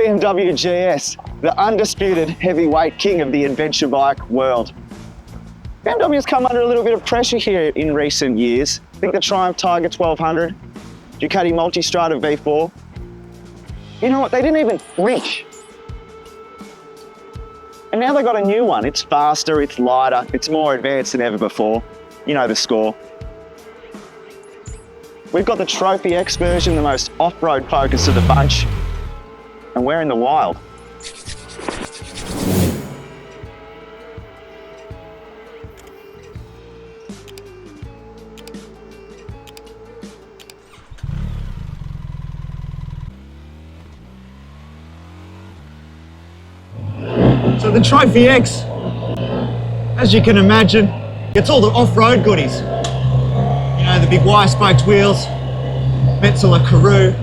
BMW GS, the undisputed heavyweight king of the adventure bike world. BMW's come under a little bit of pressure here in recent years. I think the Triumph Tiger 1200, Ducati Multistrada V4. You know what, they didn't even flinch. And now they've got a new one. It's faster, it's lighter, it's more advanced than ever before. You know the score. We've got the Trophy X version, the most off-road focused of the bunch, and we're in the wild. So the Trophy X, as you can imagine, gets all the off-road goodies. You know, the big wire-spoked wheels, Metzeler Karoo,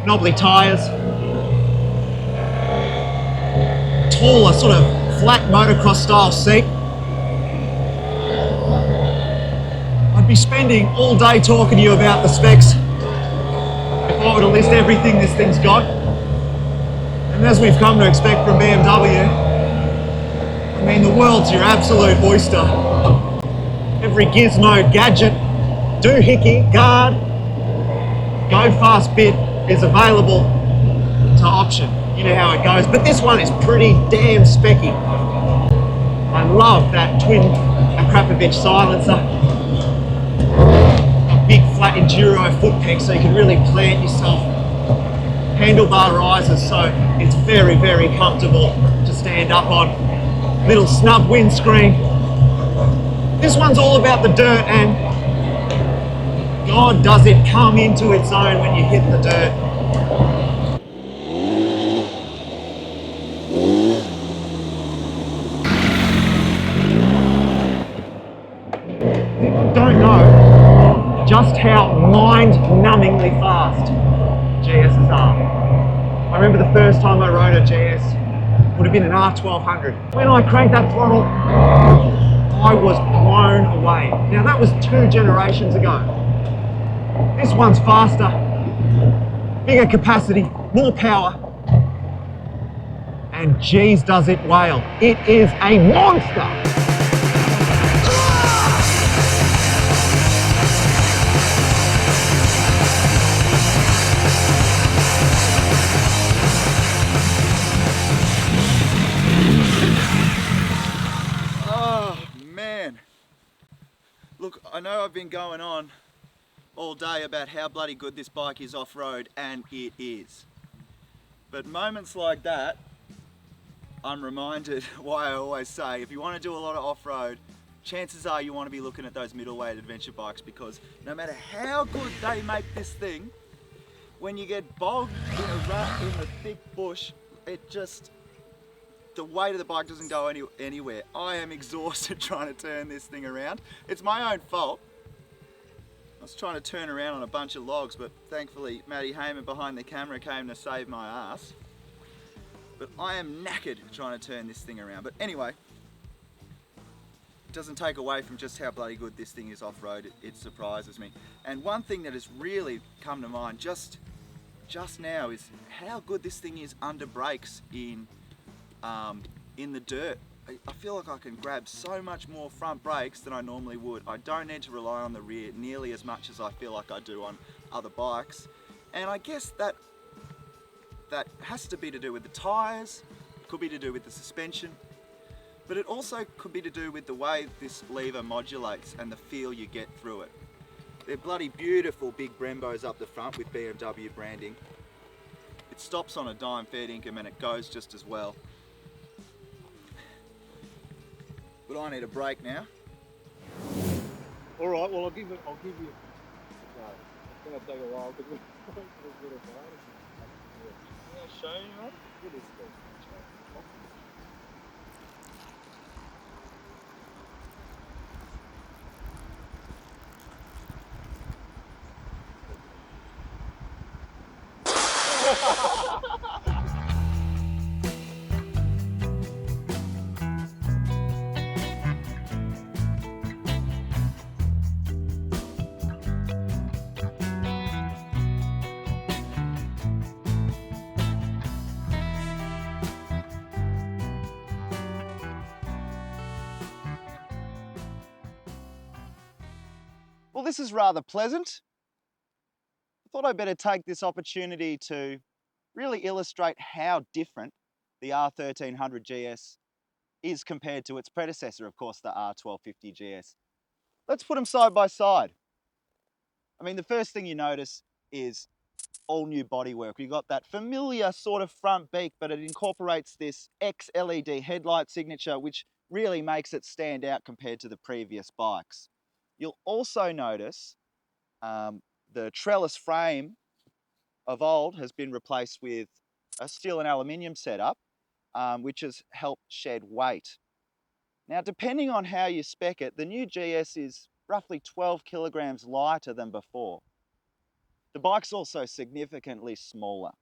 knobbly tyres, taller sort of flat motocross style seat. I'd be spending all day talking to you about the specs if I were to list everything this thing's got. And as we've come to expect from BMW, I mean, the world's your absolute oyster. Every gizmo, gadget, doohickey, guard, go fast bit is available to option. You know how it goes, but this one is pretty damn specky. I love that twin Akrapovic silencer. A big flat enduro foot peg so you can really plant yourself. Handlebar risers, so it's very, very comfortable to stand up on. Little snub windscreen. This one's all about the dirt, and God, does it come into its own when you hit the dirt. I don't know just how mind-numbingly fast GSs are. I remember the first time I rode a GS, would have been an R1200. When I cranked that throttle, I was blown away. Now that was 2 generations ago. This one's faster, bigger capacity, more power, and geez does it wail. It is a monster! Look, I know I've been going on all day about how bloody good this bike is off-road, and it is. But moments like that, I'm reminded why I always say, if you want to do a lot of off-road, chances are you want to be looking at those middleweight adventure bikes, because no matter how good they make this thing, when you get bogged in a rut in the thick bush, it just, the weight of the bike doesn't go anywhere. I am exhausted trying to turn this thing around. It's my own fault. I was trying to turn around on a bunch of logs, but thankfully Matty Hayman behind the camera came to save my ass. But I am knackered trying to turn this thing around. But anyway, it doesn't take away from just how bloody good this thing is off-road. It surprises me. And one thing that has really come to mind just now is how good this thing is under brakes in the dirt. I feel like I can grab so much more front brakes than I normally would. I don't need to rely on the rear nearly as much as I feel like I do on other bikes. And I guess that has to be to do with the tyres, it could be to do with the suspension, but it also could be to do with the way this lever modulates and the feel you get through it. They're bloody beautiful big Brembos up the front with BMW branding. It stops on a dime fair dinkum and it goes just as well. But I need a break now. All right, well I'll give you. No, it's going to take a while because we're a bit of fun. Yeah, show you, mate. What is this? Well, this is rather pleasant. I thought I'd better take this opportunity to really illustrate how different the R1300 GS is compared to its predecessor, of course, the R1250 GS. Let's put them side by side. I mean, the first thing you notice is all new bodywork. We've got that familiar sort of front beak, but it incorporates this X-LED headlight signature, which really makes it stand out compared to the previous bikes. You'll also notice the trellis frame of old has been replaced with a steel and aluminium setup, which has helped shed weight. Now, depending on how you spec it, the new GS is roughly 12 kilograms lighter than before. The bike's also significantly smaller.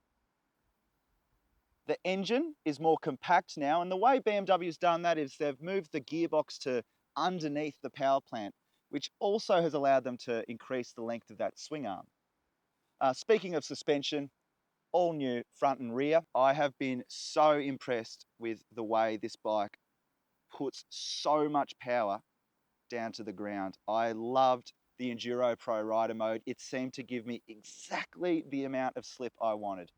The engine is more compact now, and the way BMW's done that is they've moved the gearbox to underneath the power plant, which also has allowed them to increase the length of that swing arm. Speaking of suspension, all new front and rear. I have been so impressed with the way this bike puts so much power down to the ground. I loved the Enduro Pro Rider mode. It seemed to give me exactly the amount of slip I wanted.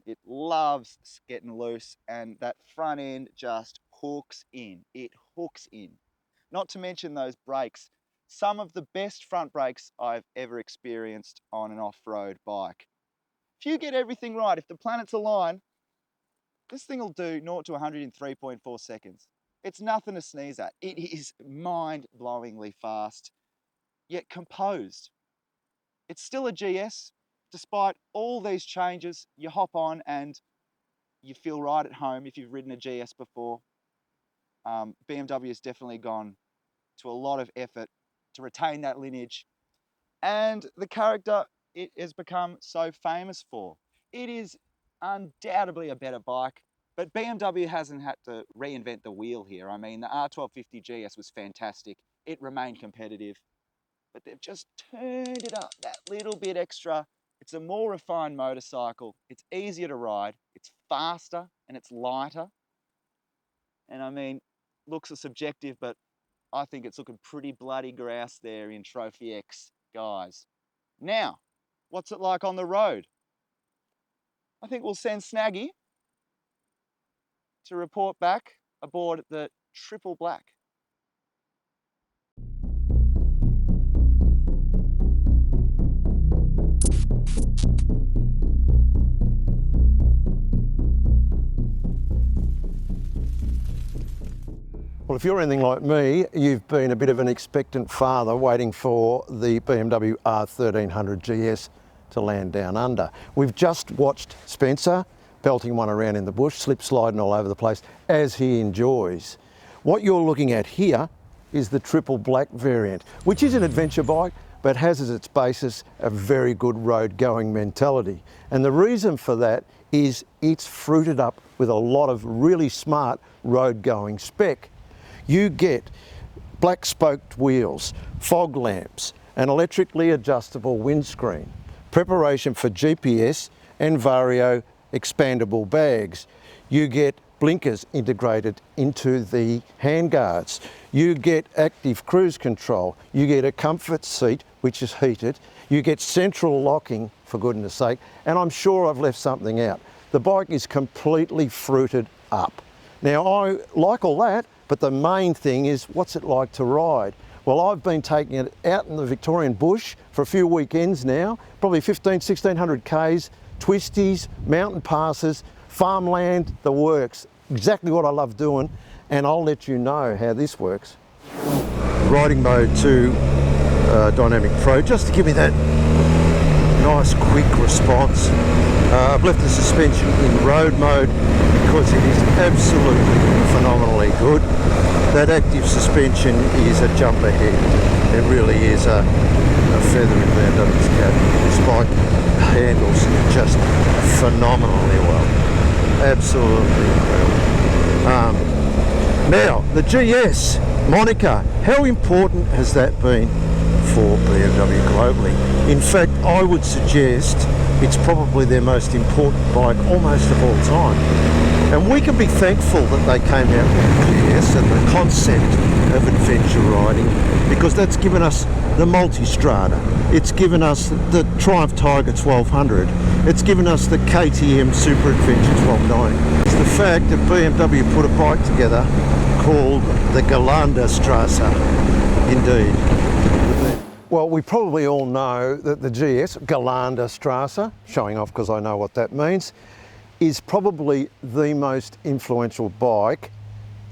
It loves getting loose, and that front end just hooks in. It hooks in. Not to mention those brakes. Some of the best front brakes I've ever experienced on an off-road bike. If you get everything right, if the planets align, this thing will do 0 to 100 in 3.4 seconds. It's nothing to sneeze at. It is mind-blowingly fast, yet composed. It's still a GS. Despite all these changes, you hop on and you feel right at home if you've ridden a GS before. BMW has definitely gone to a lot of effort to retain that lineage and the character it has become so famous for. It is undoubtedly a better bike, but BMW hasn't had to reinvent the wheel here. I mean, the R1250 GS was fantastic. It remained competitive, but they've just turned it up that little bit extra. It's a more refined motorcycle. It's easier to ride. It's faster and it's lighter. And I mean, looks are subjective, but I think it's looking pretty bloody grouse there in Trophy X, guys. Now, what's it like on the road? I think we'll send Snaggy to report back aboard the Triple Black. Well, if you're anything like me, you've been a bit of an expectant father waiting for the BMW R1300 GS to land down under. We've just watched Spencer belting one around in the bush, slip sliding all over the place, as he enjoys. What you're looking at here is the Triple Black variant, which is an adventure bike, but has as its basis a very good road going mentality. And the reason for that is it's fruited up with a lot of really smart road going spec. You get black spoked wheels, fog lamps, an electrically adjustable windscreen, preparation for GPS and Vario expandable bags. You get blinkers integrated into the handguards. You get active cruise control. You get a comfort seat, which is heated. You get central locking, for goodness sake, and I'm sure I've left something out. The bike is completely fruited up. Now, I like all that, but the main thing is, what's it like to ride? Well, I've been taking it out in the Victorian bush for a few weekends now, probably 1600 Ks, twisties, mountain passes, farmland, the works. Exactly what I love doing, and I'll let you know how this works. Riding mode 2 Dynamic Pro, just to give me that nice quick response. I've left the suspension in road mode because it is absolutely phenomenally good. That active suspension is a jump ahead. It really is a feather in BMW's cap. This bike handles just phenomenally well. Absolutely incredible. Now, the GS moniker, how important has that been for BMW globally? In fact, I would suggest it's probably their most important bike almost of all time. And we can be thankful that they came out with the GS and the concept of adventure riding, because that's given us the multi-strata, it's given us the Triumph Tiger 1200, it's given us the KTM Super Adventure 1290. It's the fact that BMW put a bike together called the Strasse, indeed. Well, we probably all know that the GS, Strasse, showing off because I know what that means, is probably the most influential bike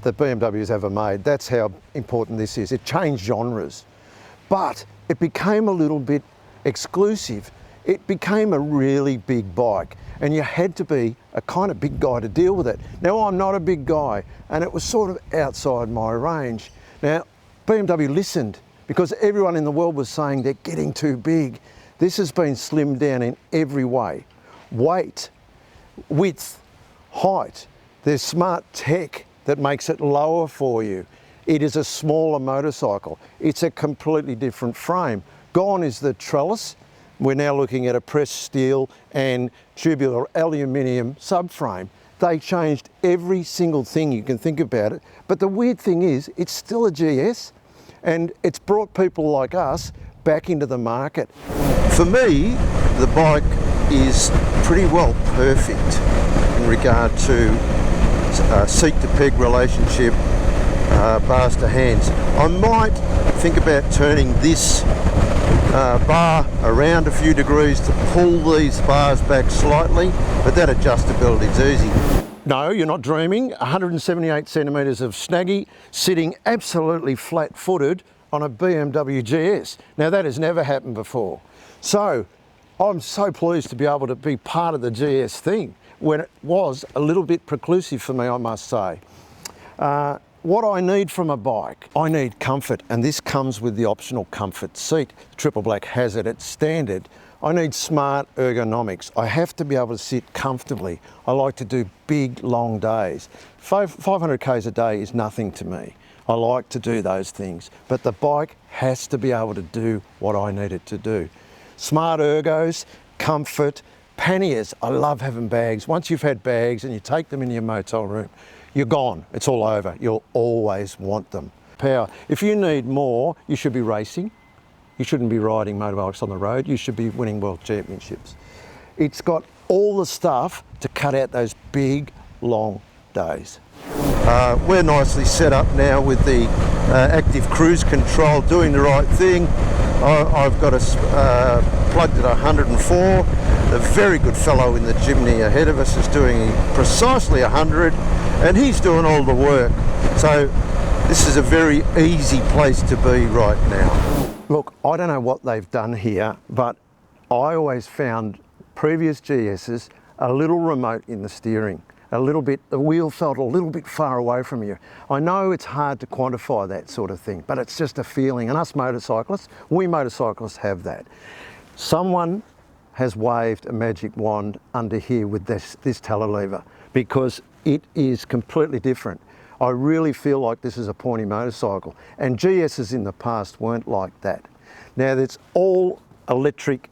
that BMW's ever made. That's how important this is. It changed genres, but it became a little bit exclusive. It became a really big bike, and you had to be a kind of big guy to deal with it. Now, I'm not a big guy, and it was sort of outside my range. Now, BMW listened, because everyone in the world was saying they're getting too big. This has been slimmed down in every way. Weight, width, height. There's smart tech that makes it lower for you. It is a smaller motorcycle. It's a completely different frame. Gone is the trellis. We're now looking at a pressed steel and tubular aluminium subframe. They changed every single thing you can think about it. But the weird thing is, it's still a GS, and it's brought people like us back into the market. For me, the bike is pretty well perfect in regard to seat to peg relationship, bars to hands. I might think about turning this bar around a few degrees to pull these bars back slightly, but that adjustability is easy. No, you're not dreaming. 178 centimetres of snaggy, sitting absolutely flat-footed on a BMW GS. Now, that has never happened before. So, I'm so pleased to be able to be part of the GS thing, when it was a little bit preclusive for me, I must say. What I need from a bike, I need comfort, and this comes with the optional comfort seat. Triple Black has it, it's standard. I need smart ergonomics. I have to be able to sit comfortably. I like to do big, long days. 500 Ks a day is nothing to me. I like to do those things, but the bike has to be able to do what I need it to do. Smart ergos, comfort, panniers. I love having bags. Once you've had bags and you take them in your motel room, you're gone. It's all over. You'll always want them. Power. If you need more, you should be racing. You shouldn't be riding motorbikes on the road. You should be winning world championships. It's got all the stuff to cut out those big, long days. We're nicely set up now with the active cruise control, doing the right thing. I've got us plugged at 104. The very good fellow in the chimney ahead of us is doing precisely 100, and he's doing all the work. So this is a very easy place to be right now. Look, I don't know what they've done here, but I always found previous GS's a little remote in the steering. A little bit, the wheel felt a little bit far away from you. I know it's hard to quantify that sort of thing, but it's just a feeling, and us motorcyclists, we motorcyclists have that. Someone has waved a magic wand under here with this telelever, because it is completely different. I really feel like this is a pointy motorcycle, and GS's in the past weren't like that. Now, it's all electric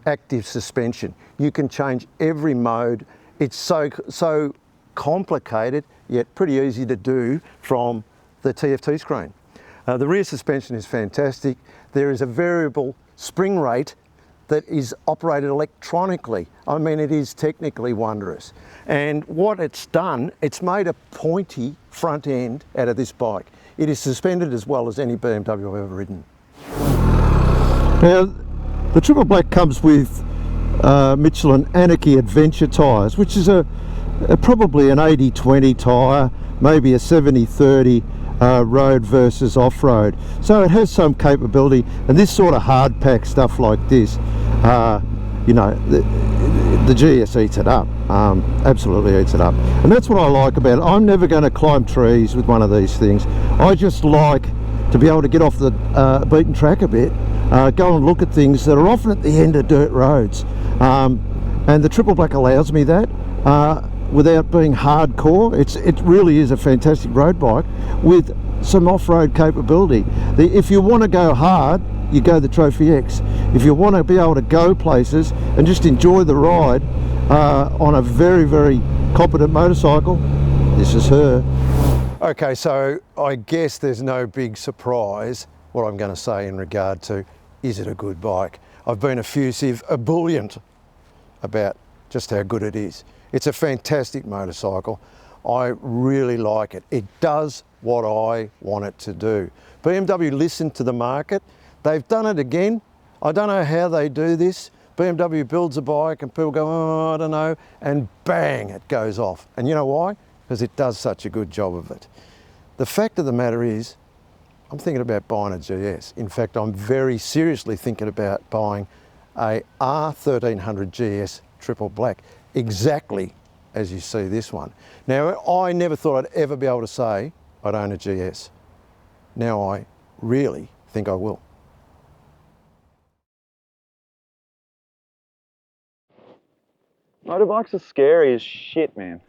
active suspension. You can change every mode. It's so complicated, yet pretty easy to do from the TFT screen. The rear suspension is fantastic. There is a variable spring rate that is operated electronically. I mean, it is technically wondrous. And what it's done, it's made a pointy front end out of this bike. It is suspended as well as any BMW I've ever ridden. Now, the Triple Black comes with Michelin Anarchy Adventure tyres, which is probably an 80-20 tyre, maybe a 70-30 road versus off-road. So it has some capability, and this sort of hard pack stuff like this, you know, the GS eats it up, absolutely eats it up. And that's what I like about it. I'm never going to climb trees with one of these things. I just like to be able to get off the beaten track a bit, go and look at things that are often at the end of dirt roads. And the Triple Black allows me that without being hardcore. It really is a fantastic road bike with some off-road capability. If you want to go hard, you go the Trophy X. If you want to be able to go places and just enjoy the ride, on a very, very competent motorcycle. This is her. Okay, so I guess there's no big surprise what I'm going to say in regard to, is it a good bike? I've been effusive, ebullient about just how good it is. It's a fantastic motorcycle. I really like it. It does what I want it to do. BMW listened to the market. They've done it again. I don't know how they do this. BMW builds a bike and people go, oh, I don't know, and bang, it goes off. And you know why? Because it does such a good job of it. The fact of the matter is, I'm thinking about buying a GS. In fact, I'm very seriously thinking about buying a R1300 GS triple black, exactly as you see this one. Now, I never thought I'd ever be able to say I'd own a GS. Now I really think I will. Motorbikes are scary as shit, man.